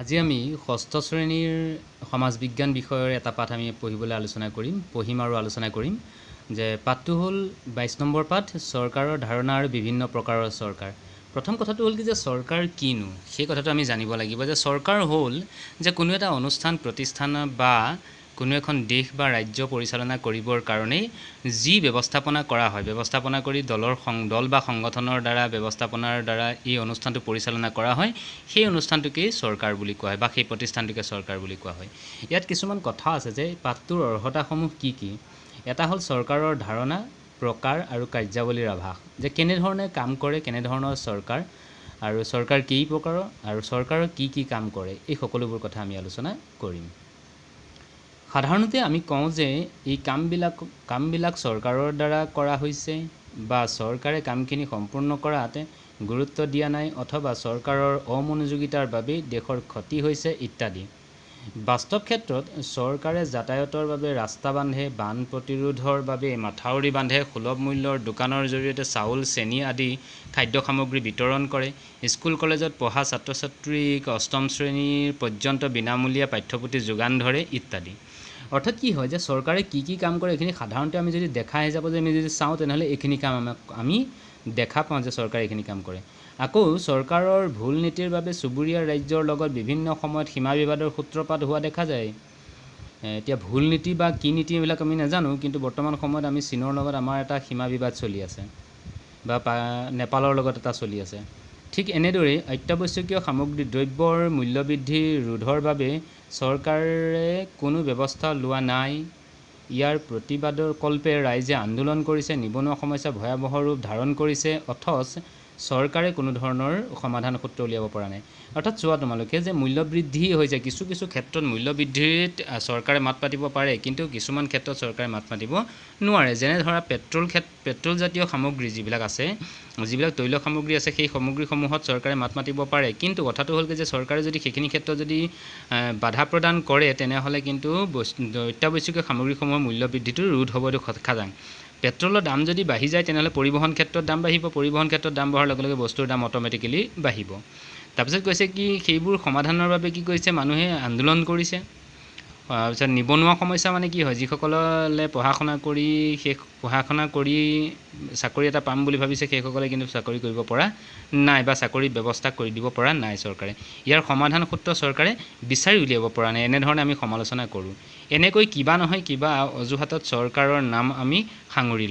আজি আমি ষষ্ঠ শ্ৰেণীৰ সমাজ বিজ্ঞান বিষয়ৰ এটা পাঠ আমি পঢ়িম আৰু আলোচনা কৰিম যে পাঠটো হ'ল 22 নম্বৰ পাঠ চৰকাৰৰ ধাৰণা আৰু বিভিন্ন প্ৰকাৰৰ চৰকাৰ। প্ৰথম কথাটো হ'ল কি যে চৰকাৰ কিনো সেই কথাটো আমি জানিব লাগিব যে চৰকাৰ হ'ল যে কোনো এটা অনুষ্ঠান প্ৰতিষ্ঠান বা কোনো এখন দেশ বা ৰাজ্য পৰিচালনা কৰিবৰ কাৰণে যি ব্যৱস্থাপনা কৰা হয় ব্যৱস্থাপনা কৰি দল বা সংগঠনৰ দ্বাৰা ব্যৱস্থাপনাৰ দ্বাৰা এই অনুষ্ঠানটো পৰিচালনা কৰা হয় সেই অনুষ্ঠানটোকে চৰকাৰ বুলি কোৱা হয় বা সেই প্ৰতিষ্ঠানটোকে চৰকাৰ বুলি কোৱা হয়। ইয়াত কিছুমান কথা আছে যে পাঠটোৰ অৰ্হতাসমূহ কি এটা হ'ল চৰকাৰৰ ধাৰণা প্ৰকাৰ আৰু কাৰ্যাৱলীৰ আভাস যে কেনেধৰণে কাম কৰে কেনেধৰণৰ চৰকাৰ আৰু চৰকাৰ কেই প্ৰকাৰৰ আৰু চৰকাৰৰ কি কাম কৰে এই সকলোবোৰ কথা আমি আলোচনা কৰিম। সাধাৰণতে আমি কওঁ যে এই কামবিলাক চৰকাৰৰ দ্বাৰা কৰা হৈছে বা চৰকাৰে কামখিনি সম্পূৰ্ণ কৰাত গুৰুত্ব দিয়া নাই অথবা চৰকাৰৰ অমনোযোগিতাৰ বাবেই দেশৰ ক্ষতি হৈছে ইত্যাদি। বাস্তৱ ক্ষেত্ৰত চৰকাৰে যাতায়াতৰ বাবে ৰাস্তা বান্ধে, বান প্ৰতিৰোধৰ বাবে মাথাউৰি বান্ধে, সুলভ মূল্যৰ দোকানৰ জৰিয়তে চাউল, চেনি আদি খাদ্য সামগ্ৰী বিতৰণ কৰে, স্কুল কলেজত পঢ়া ছাত্ৰ ছাত্ৰীক অষ্টম শ্ৰেণীৰ পৰ্যন্ত বিনামূলীয়া পাঠ্যপুথি যোগান ধৰে ইত্যাদি। অৰ্থাৎ কি হয় যে চৰকাৰে কি কাম কৰে এইখিনি সাধাৰণতে আমি যদি দেখা হিচাপত আমি যদি চাওঁ তেনেহ'লে এইখিনি কাম আমি দেখা পাওঁ যে চৰকাৰে এইখিনি কাম কৰে। আকৌ চৰকাৰৰ ভুল নীতিৰ বাবে চুবুৰীয়া ৰাজ্যৰ লগত বিভিন্ন সময়ত সীমা বিবাদৰ সূত্ৰপাত হোৱা দেখা যায়। এতিয়া ভুল নীতি বা কি নীতি এইবিলাক আমি নাজানো, কিন্তু বৰ্তমান সময়ত আমি চীনৰ লগত আমাৰ এটা সীমা বিবাদ চলি আছে বা নেপালৰ লগত এটা চলি আছে। ঠিক এনেদৰেই অত্যাৱশ্যকীয় সামগ্ৰী দ্ৰব্যৰ মূল্যবৃদ্ধি ৰোধৰ বাবে চৰকাৰে কোনো ব্যৱস্থা লোৱা নাই। ইয়াৰ প্ৰতিবাদৰ কল্পে ৰাইজে আন্দোলন কৰিছে, নিবনুৱা সমস্যা ভয়াৱহ ৰূপ ধাৰণ কৰিছে, অথচ চৰকাৰে কোনো ধৰণৰ সমাধান সূত্ৰ উলিয়াব পৰা নাই। অৰ্থাৎ চোৱা তোমালোকে যে মূল্যবৃদ্ধি হৈছে, কিছু ক্ষেত্ৰত মূল্যবৃদ্ধিত চৰকাৰে মাত পাতিব পাৰে, কিন্তু কিছুমান ক্ষেত্ৰত চৰকাৰে মাত মাতিব নোৱাৰে। যেনে ধৰা পেট্ৰল জাতীয় সামগ্ৰী যিবিলাক আছে, যিবিলাক তৈল সামগ্ৰী আছে, সেই সামগ্ৰীসমূহত চৰকাৰে মাত মাতিব পাৰে, কিন্তু কথাটো হ'ল যে চৰকাৰে যদি সেইখিনি ক্ষেত্ৰত যদি বাধা প্ৰদান কৰে তেনেহ'লে কিন্তু অত্যাৱশ্যকীয় সামগ্ৰীসমূহৰ মূল্যবৃদ্ধিটো ৰোধ হ'ব দেখা যায়। পেট্ৰলৰ দাম যদি বাঢ়ি যায় তেনেহ'লে পৰিবহণ ক্ষেত্ৰত দাম বাঢ়িব, পৰিবহণ ক্ষেত্ৰত দাম বঢ়াৰ লগে লগে বস্তুৰ দাম অট'মেটিকেলি বাঢ়িব। তাৰপিছত কৈছে কি সেইবোৰ সমাধানৰ বাবে কি কৰিছে, মানুহে আন্দোলন কৰিছে। তাৰপিছত নিবনুৱা সমস্যা মানে কি হয়, যিসকলে পঢ়া শুনা কৰি চাকৰি এটা পাম বুলি ভাবিছে সেইসকলে কিন্তু চাকৰি কৰিব পৰা নাই বা চাকৰিৰ ব্যৱস্থা কৰি দিব পৰা নাই চৰকাৰে। ইয়াৰ সমাধান সূত্ৰ চৰকাৰে বিচাৰি উলিয়াব পৰা নাই, এনেধৰণে আমি সমালোচনা কৰোঁ। এনেকৈ কিবা নহয় কিবা অজুহাতত চৰকাৰৰ নাম আমি সাঙুৰি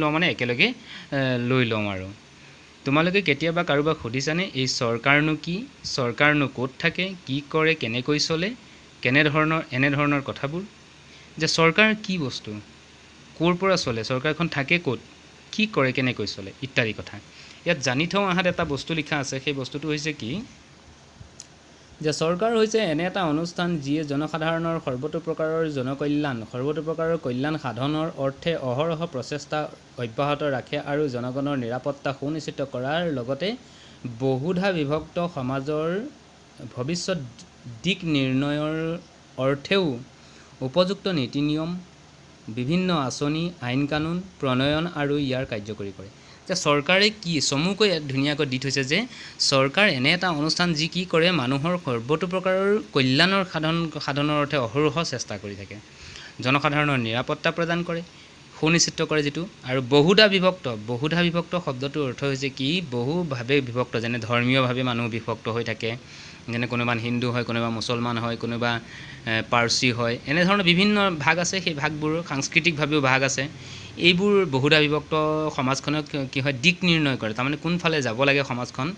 লওঁ মানে একেলগে লৈ লওঁ। আৰু তোমালোকে কেতিয়াবা কাৰোবাক সুধিছানে এই চৰকাৰনো কি, চৰকাৰনো ক'ত থাকে, কি কৰে, কেনেকৈ চলে, এনেধৰণৰ কথাবোৰ যে চৰকাৰ কি বস্তু, ক'ৰ পৰা চলে, চৰকাৰখন থাকে ক'ত, কি কৰে, কেনেকৈ চলে ইত্যাদি কথা। ইয়াত জানি থওঁ আহাত এটা বস্তু লিখা আছে, সেই বস্তুটো হৈছে কি যে চৰকাৰ হৈছে এনে এটা অনুষ্ঠান যিয়ে জনসাধাৰণৰ সৰ্বতো প্ৰকাৰৰ কল্যাণ সাধনৰ অৰ্থে অহৰহ প্ৰচেষ্টা অব্যাহত ৰাখে আৰু জনগণৰ নিৰাপত্তা সুনিশ্চিত কৰাৰ লগতে বহুধা বিভক্ত সমাজৰ ভৱিষ্যত দিক নিৰ্ণয়ৰ অৰ্থেও উপযুক্ত নীতি নিয়ম, বিভিন্ন আঁচনি, আইন কানুন প্ৰণয়ন আৰু ইয়াৰ কাৰ্যকৰী কৰে। যে চৰকাৰে কি চমুকৈ ধুনীয়াকৈ দি থৈছে যে চৰকাৰ এনে এটা অনুষ্ঠান যি কি কৰে মানুহৰ সৰ্বতো প্ৰকাৰৰ কল্যাণৰ সাধনৰ অৰ্থে অহৰহ চেষ্টা কৰি থাকে, জনসাধাৰণৰ নিৰাপত্তা প্ৰদান কৰে, সুনিশ্চিত কৰে যিটো, আৰু বহুধা বিভক্ত শব্দটোৰ অৰ্থ হৈছে কি বহুভাৱে বিভক্ত, যেনে ধৰ্মীয়ভাৱে মানুহ বিভক্ত হৈ থাকে, যেনে কোনোবা হিন্দু হয়, কোনোবা মুছলমান হয়, কোনোবা পাৰ্চী হয়, এনেধৰণৰ বিভিন্ন ভাগ আছে। সেই ভাগবোৰ সাংস্কৃতিকভাৱেও ভাগ আছে। এইবোৰ বহুধা বিভক্ত সমাজখনক কি হয় দিক নিৰ্ণয় কৰে, তাৰমানে কোনফালে যাব লাগে সমাজখন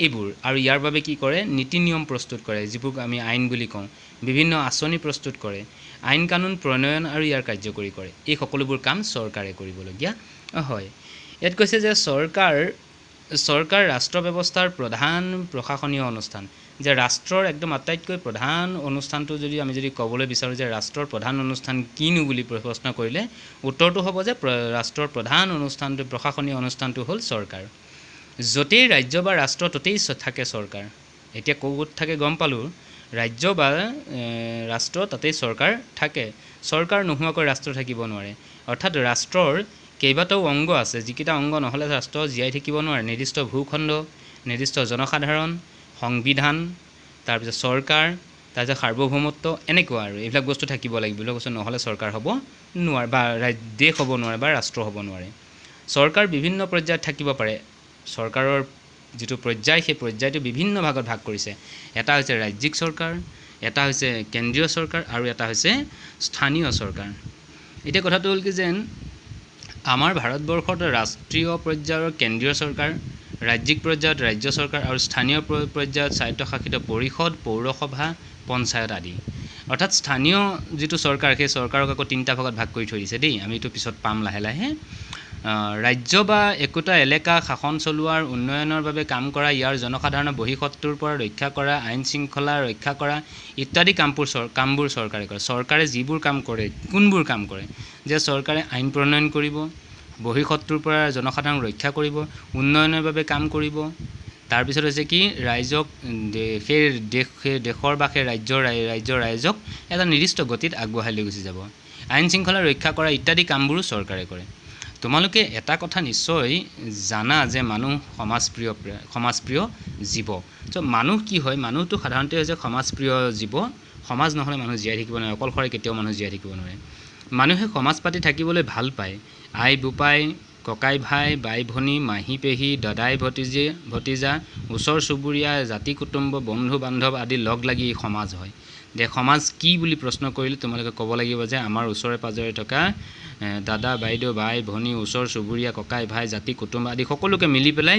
এইবোৰ, আৰু ইয়াৰ বাবে কি কৰে নীতি নিয়ম প্ৰস্তুত কৰে, যিবোৰ আমি আইন বুলি কওঁ, বিভিন্ন আঁচনি প্ৰস্তুত কৰে, আইন কানুন প্ৰণয়ন আৰু ইয়াৰ কাৰ্যকৰী কৰে। এই সকলোবোৰ কাম চৰকাৰে কৰিবলগীয়া হয়। ইয়াত কৈছে যে চৰকাৰ ৰাষ্ট্ৰ ব্যৱস্থাৰ প্ৰধান প্ৰশাসনীয় অনুষ্ঠান, যে ৰাষ্ট্ৰৰ একদম আটাইতকৈ প্ৰধান অনুষ্ঠানটো আমি যদি ক'বলৈ বিচাৰোঁ যে ৰাষ্ট্ৰৰ প্ৰধান অনুষ্ঠান কিনো বুলি প্ৰশ্ন কৰিলে উত্তৰটো হ'ব যে ৰাষ্ট্ৰৰ প্ৰধান প্ৰশাসনীয় অনুষ্ঠানটো হ'ল চৰকাৰ। য'তেই ৰাজ্য বা ৰাষ্ট্ৰ ত'তেই থাকে চৰকাৰ। এতিয়া ক'ত থাকে গম পালোঁ, ৰাজ্য বা ৰাষ্ট্ৰ তাতেই চৰকাৰ থাকে। চৰকাৰ নোহোৱাকৈ ৰাষ্ট্ৰ থাকিব নোৱাৰে। অৰ্থাৎ ৰাষ্ট্ৰৰ কেইবাটাও অংগ আছে, যিকেইটা অংগ নহ'লে ৰাষ্ট্ৰ জীয়াই থাকিব নোৱাৰে। নিৰ্দিষ্ট ভূখণ্ড, নিৰ্দিষ্ট জনসাধাৰণ, সংবিধান, তাৰপিছত চৰকাৰ, তাৰপিছত সাৰ্বভৌমত্ব, এনেকুৱা আৰু এইবিলাক বস্তু থাকিব লাগিব। এইবিলাক বস্তু নহ'লে চৰকাৰ হ'ব নোৱাৰে বা দেশ হ'ব নোৱাৰে বা ৰাষ্ট্ৰ হ'ব নোৱাৰে। চৰকাৰ বিভিন্ন পৰ্যায়ত থাকিব পাৰে। চৰকাৰৰ যিটো পৰ্যায়, সেই পৰ্যায়টো বিভিন্ন ভাগত ভাগ কৰিছে। এটা হৈছে ৰাজ্যিক চৰকাৰ, এটা হৈছে কেন্দ্ৰীয় চৰকাৰ আৰু এটা হৈছে স্থানীয় চৰকাৰ। এতিয়া কথাটো হ'ল কি যেন আমাৰ ভাৰতবৰ্ষত ৰাষ্ট্ৰীয় পৰ্যায়ৰ কেন্দ্ৰীয় চৰকাৰ, ৰাজ্যিক পৰ্যায়ত ৰাজ্য চৰকাৰ আৰু স্থানীয় পৰ্যায়ত স্বায়ত্তশাসিত পৰিষদ, পৌৰসভা, পঞ্চায়ত আদি। অৰ্থাৎ স্থানীয় যিটো চৰকাৰ, সেই চৰকাৰক আকৌ 3টা ভাগত ভাগ কৰি থৈ দিছে দেই। আমি এইটো পিছত পাম লাহে লাহে। ৰাজ্য বা একোটা এলেকা শাসন চলোৱাৰ উন্নয়নৰ বাবে কাম কৰা, ইয়াৰ জনসাধাৰণৰ বহিঃশত্ৰুৰ পৰা ৰক্ষা কৰা, আইন শৃংখলা ৰক্ষা কৰা ইত্যাদি কামবোৰ চৰকাৰে কৰে। চৰকাৰে যিবোৰ কাম কৰে, কোনবোৰ কাম কৰে? যে চৰকাৰে আইন প্ৰণয়ন কৰিব, বহিঃশত্ৰুৰ পৰা জনসাধাৰণক ৰক্ষা কৰিব, উন্নয়নৰ বাবে কাম কৰিব। তাৰপিছত হৈছে কি, ৰাইজক সেই দেশৰ বা সেই ৰাইজক এটা নিৰ্দিষ্ট গতিত আগবঢ়াই লৈ গুচি যাব। আইন শৃংখলা ৰক্ষা কৰা ইত্যাদি কামবোৰো চৰকাৰে কৰে। তোমালোকে এটা কথা নিশ্চয় জানা যে মানুহ সমাজপ্ৰিয় জীৱ। চ' মানুহ কি হয়? মানুহটো সাধাৰণতে হৈছে সমাজপ্ৰিয় জীৱ। সমাজ নহ'লে মানুহ জীয়াই থাকিব নোৱাৰে। অকলশৰে কেতিয়াও মানুহ জীয়াই থাকিব নোৱাৰে। মানুহে সমাজ পাতি থাকিবলৈ ভাল পায়। আই বোপাই, ককাই ভাই, বাই ভনী, মাহী পেহী, দাদাই ভতিজা, ওচৰ চুবুৰীয়া, জাতি কুটুম্ব, বন্ধু বান্ধৱ আদি লগ লাগি সমাজ হয়। যে সমাজ কি বুলি প্ৰশ্ন কৰিলে তোমালোকে ক'ব লাগিব যে আমাৰ ওচৰে পাঁজৰে থকা দাদা বাইদেউ, বাই ভনী, ওচৰ চুবুৰীয়া, ককাই ভাই, জাতি কুটুম্ব আদি সকলোকে মিলি পেলাই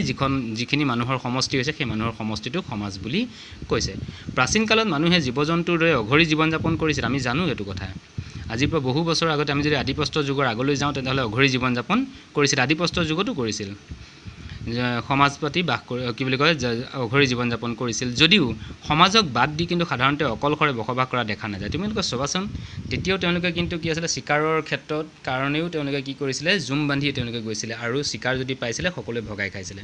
যিখিনি মানুহৰ সমষ্টি হৈছে, সেই মানুহৰ সমষ্টিটোক সমাজ বুলি কৈছে। প্ৰাচীন কালত মানুহে জীৱ জন্তুৰ দৰে অঘৰী জীৱন যাপন কৰিছিল। আমি জানো এইটো কথা। আজিৰ পৰা বহু বছৰ আগতে আমি যদি আদিপ্ৰস্তৰ যুগৰ আগলৈ যাওঁ, তেতিয়াহ'লে অঘৰী জীৱন যাপন কৰিছিল। আদিপ্ৰস্তৰ যুগতো কৰিছিল। সমাজ পাতি বাস কৰি অঘৰী জীৱন যাপন কৰিছিল। যদিও সমাজক বাদ দি কিন্তু সাধাৰণতে অকলশৰে বসবাস কৰা দেখা নাযায়। তোমালোকে চাবাচোন, তেতিয়াও তেওঁলোকে কিন্তু কি আছিলে, চিকাৰৰ ক্ষেত্ৰত কাৰণেও তেওঁলোকে কি কৰিছিলে, জুম বান্ধি তেওঁলোকে গৈছিলে আৰু চিকাৰ যদি পাইছিলে সকলোৱে ভগাই খাইছিলে।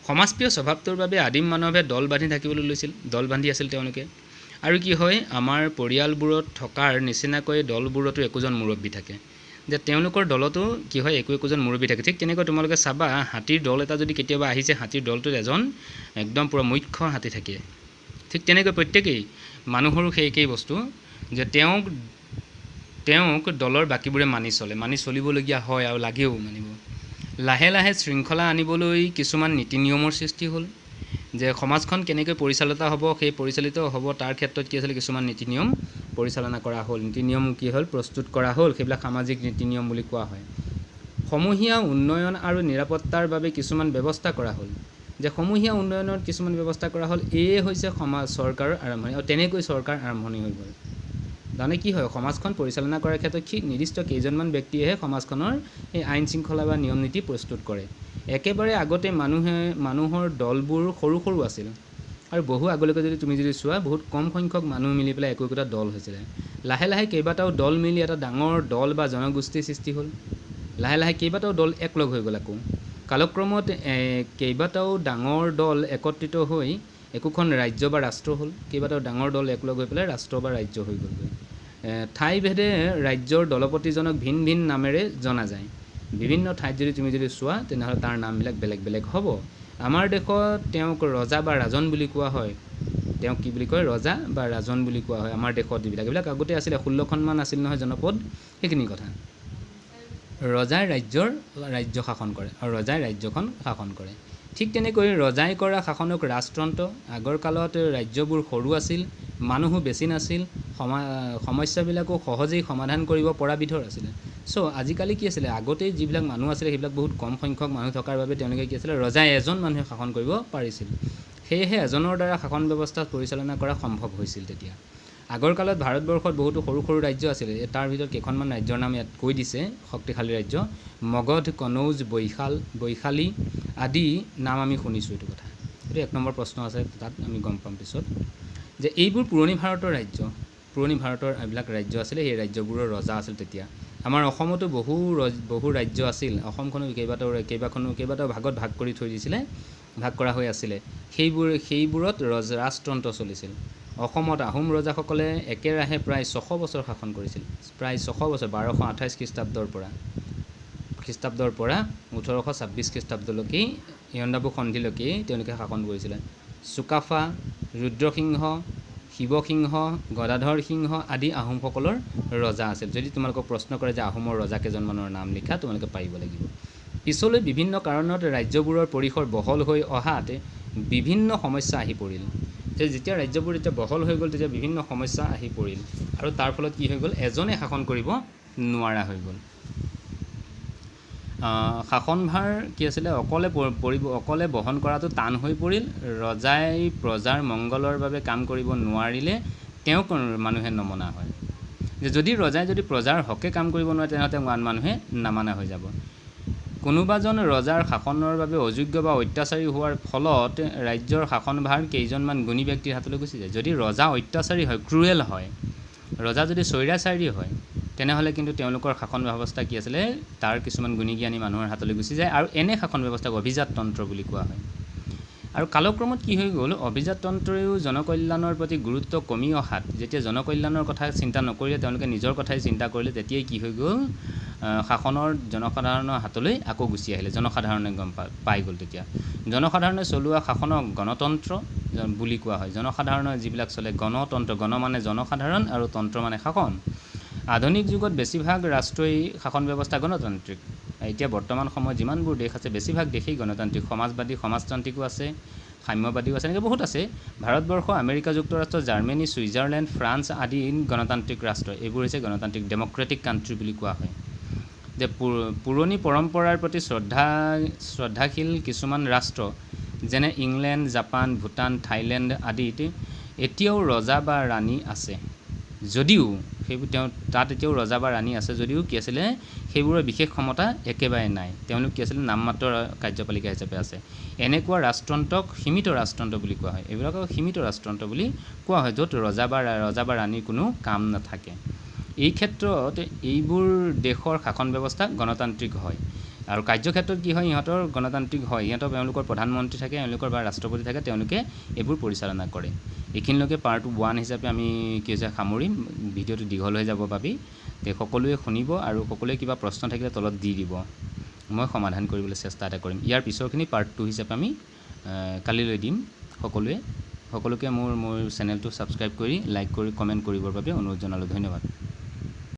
সমাজপ্ৰিয় স্বভাৱটোৰ বাবে আদিম মানৱে দল বান্ধি থাকিবলৈ লৈছিল। দল বান্ধি আছিল তেওঁলোকে। আৰু কি হয়, আমাৰ পৰিয়ালবোৰত থকাৰ নিচিনাকৈ দলবোৰতো একোজন মুৰব্বী থাকে। যে তেওঁলোকৰ দলতো কি হয়, একোজন মুৰব্বী থাকে। ঠিক তেনেকৈ তোমালোকে চাবা, হাতীৰ দল এটা যদি কেতিয়াবা আহিছে, হাতীৰ দলটোত এজন একদম পূৰা মুখ্য হাতী থাকে। ঠিক তেনেকৈ প্ৰত্যেকেই মানুহৰো সেই একেই বস্তু, যে তেওঁক দলৰ বাকীবোৰে মানি চলিবলগীয়া হয় আৰু লাগেও মানিব। লাহে লাহে শৃংখলা আনিবলৈ কিছুমান নীতি নিয়মৰ সৃষ্টি হ'ল। যে সমাজখন কেনেকৈ পৰিচালিত হ'ব, সেই পৰিচালিত হ'ব তাৰ ক্ষেত্ৰত কি আছিলে, কিছুমান নীতি নিয়ম পৰিচালনা কৰা হ'ল। নীতি নিয়ম কি হ'ল, প্ৰস্তুত কৰা হ'ল। সেইবিলাক সামাজিক নীতি নিয়ম বুলি কোৱা হয়। সমূহীয়া উন্নয়ন আৰু নিৰাপত্তাৰ বাবে কিছুমান ব্যৱস্থা কৰা হ'ল। যে সমূহীয়া উন্নয়নৰ কিছুমান ব্যৱস্থা কৰা হ'ল। এয়ে হৈছে চৰকাৰৰ আৰম্ভণি। আৰু তেনেকৈ চৰকাৰ আৰম্ভণি হৈ গ'ল। তাৰমানে কি হয়, সমাজখন পৰিচালনা কৰাৰ ক্ষেত্ৰত নিৰ্দিষ্ট কেইজনমান ব্যক্তিয়েহে সমাজখনৰ এই আইন শৃংখলা বা নিয়ম নীতি প্ৰস্তুত কৰে। একেবাৰে আগতে মানুহৰ দলবোৰ সৰু সৰু আছিল। আৰু বহু আগলৈকে তুমি যদি চোৱা, বহুত কম সংখ্যক মানুহ মিলি পেলাই একোটা দল হৈছিলে। লাহে লাহে কেইবাটাও দল মিলি এটা ডাঙৰ দল বা জনগোষ্ঠীৰ সৃষ্টি হ'ল। লাহে লাহে কেইবাটাও দল একলগ হৈ গ'ল। আকৌ কালক্ৰমত কেইবাটাও ডাঙৰ দল একত্ৰিত হৈ একোখন ৰাজ্য বা ৰাষ্ট্ৰ হ'ল। কেইবাটাও ডাঙৰ দল একলগ হৈ পেলাই ৰাষ্ট্ৰ বা ৰাজ্য হৈ গ'লগৈ। ঠাইভেদে ৰাজ্যৰ দলপতিজনক ভিন ভিন নামেৰে জনা যায়। বিভিন্ন ঠাইত তুমি যদি চোৱা, তেনেহ'লে তাৰ নামবিলাক বেলেগ বেলেগ হ'ব। আমাৰ দেশত তেওঁক ৰজা বা ৰাজন বুলি কোৱা হয়। তেওঁক কি বুলি কয়, ৰজা বা ৰাজন বুলি কোৱা হয়। আমাৰ দেশত এইবিলাক আগতে আছিলে, 16খনমান আছিল নহয় জনপদ। সেইখিনি কথা। ৰজাই ৰাজ্য শাসন কৰে আৰু ৰজাই ৰাজ্যখন শাসন কৰে। ঠিক তেনেকৈ ৰজাই কৰা শাসনক ৰাজতন্ত্ৰ। আগৰ কালত ৰাজ্যবোৰ সৰু আছিল, মানুহো বেছি নাছিল, সমস্যাবিলাকো সহজেই সমাধান কৰিব পৰা বিধৰ আছিলে। চ' আজিকালি কি আছিলে, আগতেই যিবিলাক মানুহ আছিলে সেইবিলাক বহুত কম সংখ্যক মানুহ থকাৰ বাবে তেওঁলোকে কি আছিলে, ৰজাই এজন মানুহে শাসন কৰিব পাৰিছিল। সেয়েহে এজনৰ দ্বাৰা শাসন ব্যৱস্থা পৰিচালনা কৰা সম্ভৱ হৈছিল তেতিয়া। আগৰ কালত ভাৰতবৰ্ষত বহুতো সৰু সৰু ৰাজ্য আছিলে। তাৰ ভিতৰত কেইখনমান ৰাজ্যৰ নাম ইয়াত কৈ দিছে, শক্তিশালী ৰাজ্য। মগধ, কনৌজ, বৈশালী আদি নাম আমি শুনিছোঁ। এইটো কথা, এইটো 1 নম্বৰ প্ৰশ্ন আছে, তাত আমি গম পাম পিছত। যে এইবোৰ পুৰণি ভাৰতৰ ৰাজ্য। পুৰণি ভাৰতৰ এইবিলাক ৰাজ্য আছিলে, সেই ৰাজ্যবোৰৰ ৰজা আছিল তেতিয়া। আমাৰ অসমতো বহু ৰাজ্য আছিল। অসমখনো কেইবাটাও ভাগত ভাগ কৰি থৈ দিছিলে, ভাগ কৰা হৈ আছিলে। সেইবোৰত ৰাজতন্ত্ৰ চলিছিল। অসমত আহোম ৰজাসকলে একেৰাহে প্ৰায় 600 বছৰ শাসন কৰিছিল। প্ৰায় 600 বছৰ, 1228 খ্ৰীষ্টাব্দৰ পৰা 1826 খ্ৰীষ্টাব্দলৈকে, ইয়ণ্ডাবু সন্ধিলৈকে তেওঁলোকে শাসন কৰিছিলে। চুকাফা, ৰুদ্ৰসিংহ, শিৱসিংহ, গদাধৰ সিংহ আদি আহোমসকলৰ ৰজা আছিল। যদি তোমালোকক প্ৰশ্ন কৰে যে আহোমৰ ৰজা কেইজনমানৰ নাম লিখা, তোমালোকে পাৰিব লাগিব। পিছলৈ বিভিন্ন কাৰণত ৰাজ্যবোৰৰ পৰিসৰ বহল হৈ অহাত বিভিন্ন সমস্যা আহি পৰিল। যেতিয়া ৰাজ্যবোৰ যেতিয়া বহল হৈ গ'ল, তেতিয়া বিভিন্ন সমস্যা আহি পৰিল, আৰু তাৰ ফলত কি হৈ গ'ল, এজনে শাসন কৰিব নোৱাৰা হৈ গ'ল। শাসনভাৰ কি আছিলে, অকলে বহন কৰাটো টান হৈ পৰিল। ৰজাই প্ৰজাৰ মংগলৰ বাবে কাম কৰিব নোৱাৰিলে তেওঁক মানুহে নমনা হয়। যদি ৰজাই যদি প্ৰজাৰ হকে কাম কৰিব নোৱাৰে, তেনেহ'লে তেওঁক মানুহে নামানা হৈ যাব। কোনোবাজন ৰজাৰ শাসনৰ বাবে অযোগ্য বা অত্যাচাৰী হোৱাৰ ফলত ৰাজ্যৰ শাসনভাৰ কেইজনমান গুণী ব্যক্তিৰ হাতলৈ গুচি যায়। যদি ৰজা অত্যাচাৰী হয়, ক্ৰুৱেল হয়, ৰজা যদি স্বৈৰাচাৰী হয়, তেনেহ'লে কিন্তু তেওঁলোকৰ শাসন ব্যৱস্থা কি আছিলে, তাৰ কিছুমান গুণী জ্ঞানী মানুহৰ হাতলৈ গুচি যায়, আৰু এনে শাসন ব্যৱস্থাক অভিজাততন্ত্ৰ বুলি কোৱা হয়। আৰু কালক্ৰমত কি হৈ গ'ল, অভিজাততন্ত্ৰয়ো জনকল্যাণৰ প্ৰতি গুৰুত্ব কমি অহাত, যেতিয়া জনকল্যাণৰ কথা চিন্তা নকৰিলে, তেওঁলোকে নিজৰ কথাই চিন্তা কৰিলে, তেতিয়াই কি হৈ গ'ল, শাসনৰ জনসাধাৰণৰ হাতলৈ আকৌ গুচি আহিলে। জনসাধাৰণে গম পাই গ'ল। তেতিয়া জনসাধাৰণে চলোৱা শাসনক গণতন্ত্ৰ বুলি কোৱা হয়। জনসাধাৰণৰ যিবিলাক চলে গণতন্ত্ৰ, গণ মানে জনসাধাৰণ আৰু তন্ত্ৰ মানে শাসন। আধুনিক যুগত বেছিভাগ ৰাষ্ট্ৰই শাসন ব্যৱস্থা গণতান্ত্ৰিক। এতিয়া বৰ্তমান সময়ত যিমানবোৰ দেশ আছে, বেছিভাগ দেশেই গণতান্ত্ৰিক। সমাজবাদী, সমাজতান্ত্ৰিকো আছে, সাম্যবাদীও আছে, এনেকৈ বহুত আছে। ভাৰতবৰ্ষ, আমেৰিকা যুক্তৰাষ্ট্ৰ, জাৰ্মানী, ছুইজাৰলেণ্ড, ফ্ৰান্স আদি গণতান্ত্ৰিক ৰাষ্ট্ৰ। এইবোৰ হৈছে গণতান্ত্ৰিক ডেম'ক্ৰেটিক কাণ্ট্ৰি বুলি কোৱা হয়। যে পুৰণি পৰম্পৰাৰ প্ৰতি শ্ৰদ্ধাশীল কিছুমান ৰাষ্ট্ৰ, যেনে ইংলেণ্ড, জাপান, ভূটান, থাইলেণ্ড আদিত এতিয়াও ৰজা বা ৰাণী আছে। যদিও তাত এতিয়াও ৰজা বা ৰাণী আছে, যদিও কি আছিলে, সেইবোৰৰ বিশেষ ক্ষমতা একেবাৰে নাই। তেওঁলোক কি আছিলে, নামমাত্ৰ কাৰ্যপালিকা হিচাপে আছে। এনেকুৱা ৰাজতন্ত্ৰক সীমিত ৰাজতন্ত্ৰ বুলি কোৱা হয়। এইবিলাকক সীমিত ৰাজতন্ত্ৰ বুলি কোৱা হয়, য'ত ৰজা বা ৰাণীৰ কোনো কাম নাথাকে। এই ক্ষেত্ৰত এইবোৰ দেশৰ শাসন ব্যৱস্থা গণতান্ত্ৰিক হয়। আৰু কাৰ্যক্ষেত্ৰত কি হয়, ইহঁতৰ গণতান্ত্ৰিক হয়। তেওঁলোকৰ প্ৰধানমন্ত্ৰী থাকে, এওঁলোকৰ বা ৰাষ্ট্ৰপতি থাকে, তেওঁলোকে এইবোৰ পৰিচালনা কৰে। এইখিনিলৈকে পাৰ্ট 1 হিচাপে আমি কি হৈছে সামৰিম। ভিডিঅ'টো দীঘল হৈ যাব ভাবি সকলোৱে শুনিব, আৰু সকলোৱে কিবা প্ৰশ্ন থাকিলে তলত দি দিব, মই সমাধান কৰিবলৈ চেষ্টা এটা কৰিম। ইয়াৰ পিছৰখিনি পাৰ্ট 2 হিচাপে আমি কালিলৈ দিম। সকলোকে মোৰ চেনেলটো ছাবস্ক্ৰাইব কৰি, লাইক কৰি, কমেণ্ট কৰিবৰ বাবে অনুৰোধ জনালোঁ। ধন্যবাদ।